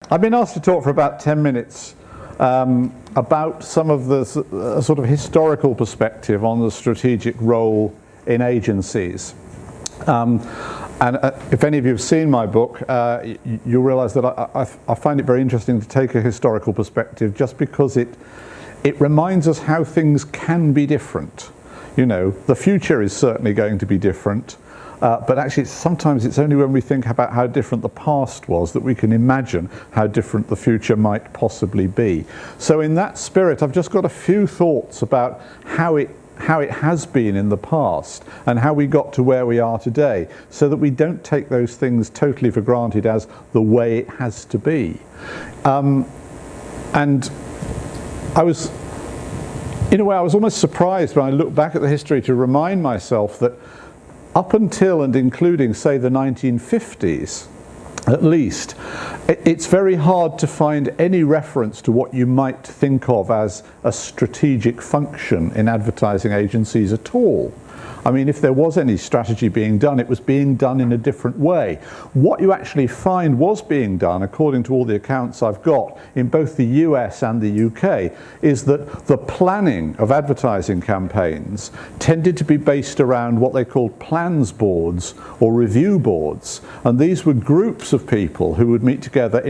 I've been asked to talk for about 10 minutes about some of the sort of historical perspective on the strategic role in agencies. And if any of you have seen my book, you'll realise that I find it very interesting to take a historical perspective, just because it reminds us how things can be different. You know, the future is certainly going to be different, but actually sometimes it's only when we think about how different the past was that we can imagine how different the future might possibly be. So in that spirit, I've just got a few thoughts about how it has been in the past and how we got to where we are today, so that we don't take those things totally for granted as the way it has to be. And I was, in a way, I was almost surprised when I looked back at the history to remind myself that up until and including, say, the 1950s, at least, it's very hard to find any reference to what you might think of as a strategic function in advertising agencies at all. I mean, if there was any strategy being done, it was being done in a different way. What you actually find was being done, according to all the accounts I've got, in both the US and the UK, is that the planning of advertising campaigns tended to be based around what they called plans boards or review boards. And these were groups of people who would meet together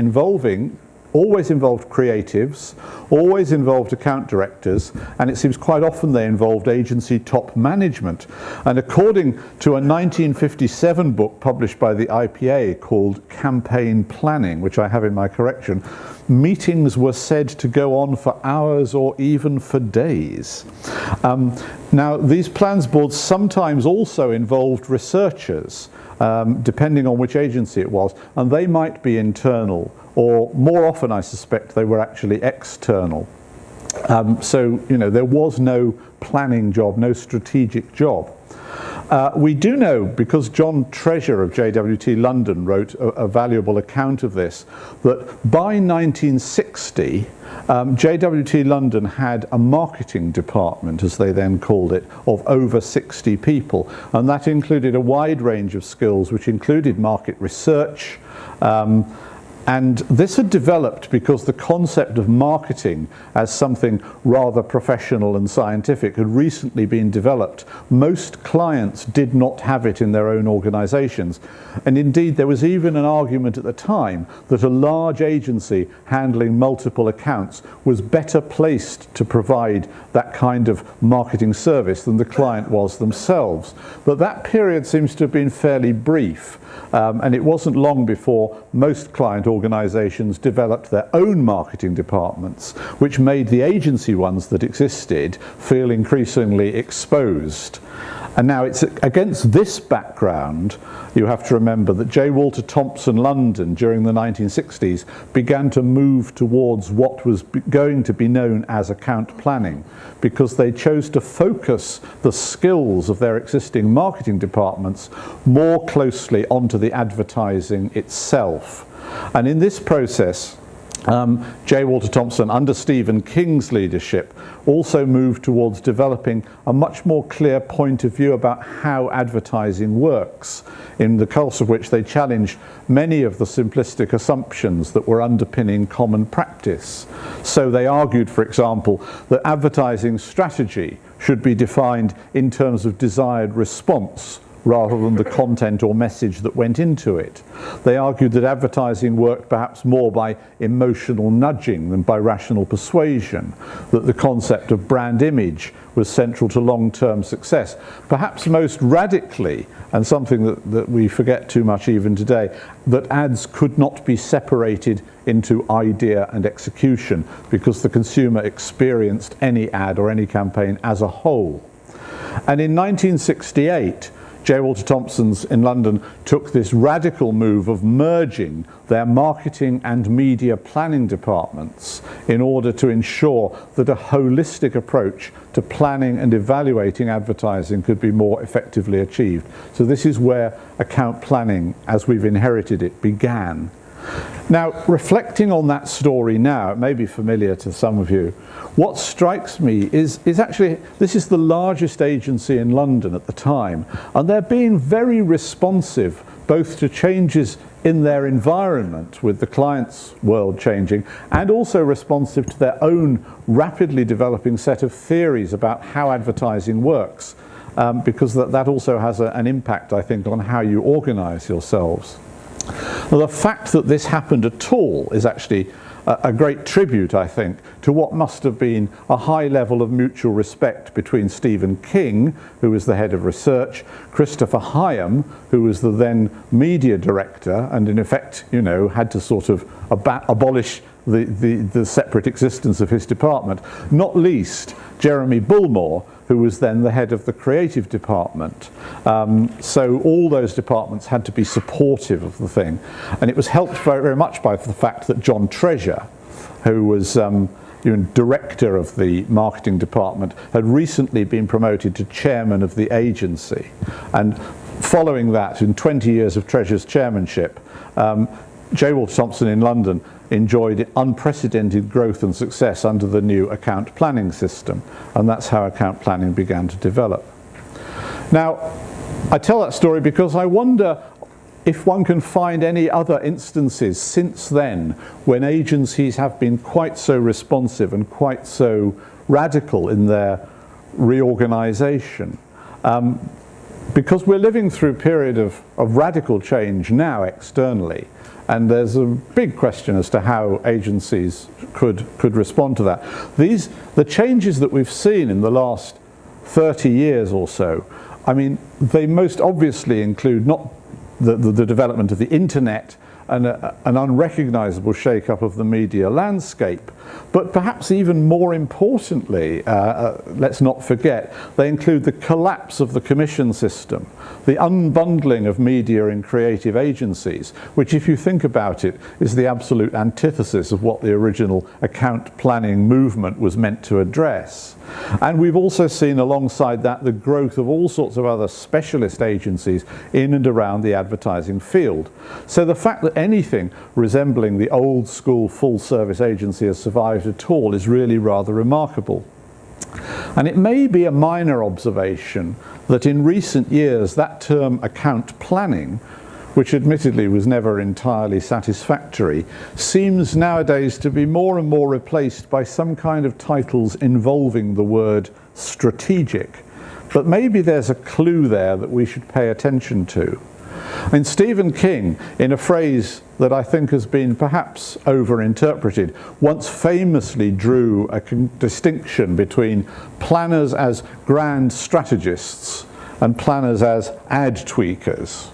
always involved creatives, always involved account directors, and it seems quite often they involved agency top management. And according to a 1957 book published by the IPA called Campaign Planning, which I have in my collection, meetings were said to go on for hours or even for days. Now, these plans boards sometimes also involved researchers, depending on which agency it was, and they might be internal, or more often I suspect they were actually external. So, you know, there was no planning job, no strategic job. We do know, because John Treasure of JWT London wrote a valuable account of this, that by 1960, JWT London had a marketing department, as they then called it, of over 60 people. And that included a wide range of skills, which included market research. And this had developed because the concept of marketing as something rather professional and scientific had recently been developed. Most clients did not have it in their own organizations. And indeed, there was even an argument at the time that a large agency handling multiple accounts was better placed to provide that kind of marketing service than the client was themselves. But that period seems to have been fairly brief. And it wasn't long before most client organizations developed their own marketing departments, which made the agency ones that existed feel increasingly exposed. And now it's against this background, you have to remember that J. Walter Thompson London during the 1960s began to move towards what was going to be known as account planning, because they chose to focus the skills of their existing marketing departments more closely onto the advertising itself. And in this process, J. Walter Thompson, under Stephen King's leadership, also moved towards developing a much more clear point of view about how advertising works, in the course of which they challenged many of the simplistic assumptions that were underpinning common practice. So they argued, for example, that advertising strategy should be defined in terms of desired response, rather than the content or message that went into it. They argued that advertising worked perhaps more by emotional nudging than by rational persuasion, that the concept of brand image was central to long-term success. Perhaps most radically, and something that we forget too much even today, that ads could not be separated into idea and execution, because the consumer experienced any ad or any campaign as a whole. And in 1968, J. Walter Thompson's in London took this radical move of merging their marketing and media planning departments in order to ensure that a holistic approach to planning and evaluating advertising could be more effectively achieved. So this is where account planning, as we've inherited it, began. Now, reflecting on that story now, it may be familiar to some of you. What strikes me is actually, this is the largest agency in London at the time, and they're being very responsive both to changes in their environment, with the client's world changing, and also responsive to their own rapidly developing set of theories about how advertising works, because that also has an impact, I think, on how you organise yourselves. Well, the fact that this happened at all is actually a great tribute, I think, to what must have been a high level of mutual respect between Stephen King, who was the head of research, Christopher Hyam, who was the then media director, and in effect, you know, had to sort of abolish the separate existence of his department, not least Jeremy Bullmore, who was then the head of the creative department. So all those departments had to be supportive of the thing. And it was helped very, very much by the fact that John Treasure, who was director of the marketing department, had recently been promoted to chairman of the agency. And following that, in 20 years of Treasure's chairmanship, J. Walter Thompson in London enjoyed unprecedented growth and success under the new account planning system, and that's how account planning began to develop. Now, I tell that story because I wonder if one can find any other instances since then when agencies have been quite so responsive and quite so radical in their reorganisation. Because we're living through a period of radical change now externally, and there's a big question as to how agencies could respond to that. The changes that we've seen in the last 30 years or so, I mean, they most obviously include not the development of the internet and an unrecognisable shake-up of the media landscape, but perhaps even more importantly, let's not forget, they include the collapse of the commission system, the unbundling of media in creative agencies, which, if you think about it, is the absolute antithesis of what the original account planning movement was meant to address. And we've also seen alongside that the growth of all sorts of other specialist agencies in and around the advertising field. So the fact that anything resembling the old school full service agency has survived at all is really rather remarkable. And it may be a minor observation that in recent years that term account planning, which admittedly was never entirely satisfactory, seems nowadays to be more and more replaced by some kind of titles involving the word strategic. But maybe there's a clue there that we should pay attention to. And Stephen King, in a phrase that I think has been perhaps overinterpreted, once famously drew a distinction between planners as grand strategists and planners as ad tweakers.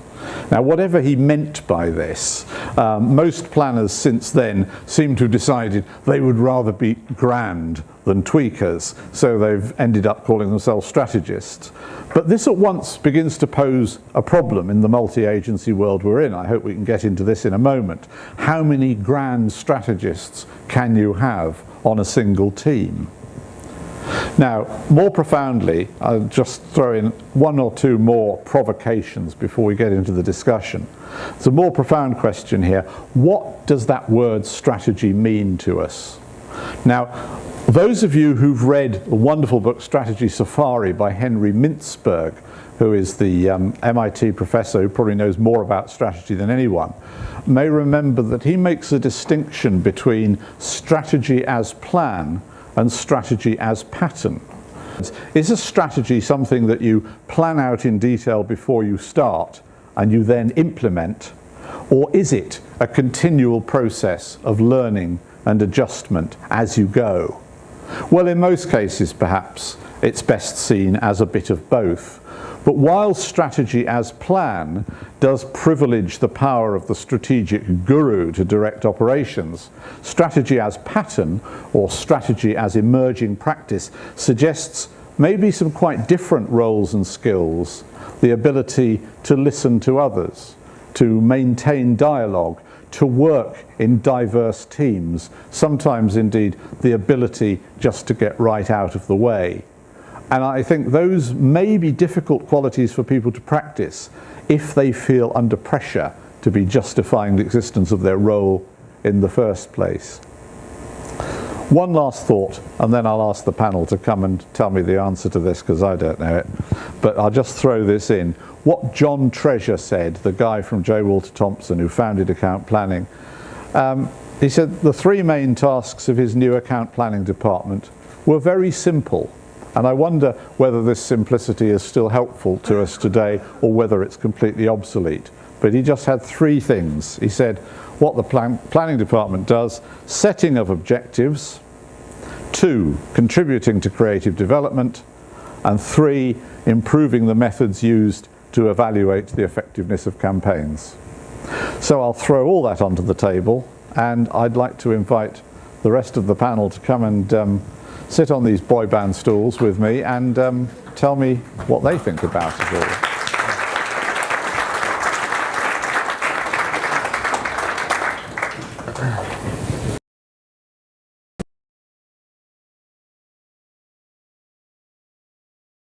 Now, whatever he meant by this, most planners since then seem to have decided they would rather be grand than tweakers, so they've ended up calling themselves strategists. But this at once begins to pose a problem in the multi-agency world we're in. I hope we can get into this in a moment. How many grand strategists can you have on a single team? Now, more profoundly, I'll just throw in one or two more provocations before we get into the discussion. It's a more profound question here. What does that word strategy mean to us? Now, those of you who've read the wonderful book Strategy Safari by Henry Mintzberg, who is the MIT professor who probably knows more about strategy than anyone, may remember that he makes a distinction between strategy as plan and strategy as pattern. Is a strategy something that you plan out in detail before you start and you then implement, or is it a continual process of learning and adjustment as you go? Well, in most cases, perhaps, it's best seen as a bit of both. But while strategy as plan does privilege the power of the strategic guru to direct operations, strategy as pattern, or strategy as emerging practice, suggests maybe some quite different roles and skills: the ability to listen to others, to maintain dialogue, to work in diverse teams, sometimes indeed the ability just to get right out of the way. And I think those may be difficult qualities for people to practice if they feel under pressure to be justifying the existence of their role in the first place. One last thought, and then I'll ask the panel to come and tell me the answer to this, because I don't know it. but I'll just throw this in. What John Treasure said, the guy from J. Walter Thompson who founded account planning, he said the three main tasks of his new account planning department were very simple. And I wonder whether this simplicity is still helpful to us today or whether it's completely obsolete. But he just had three things. He said what the planning department does: setting of objectives, 2, contributing to creative development, and 3, improving the methods used to evaluate the effectiveness of campaigns. So I'll throw all that onto the table, and I'd like to invite the rest of the panel to come and sit on these boy band stools with me and tell me what they think about it all.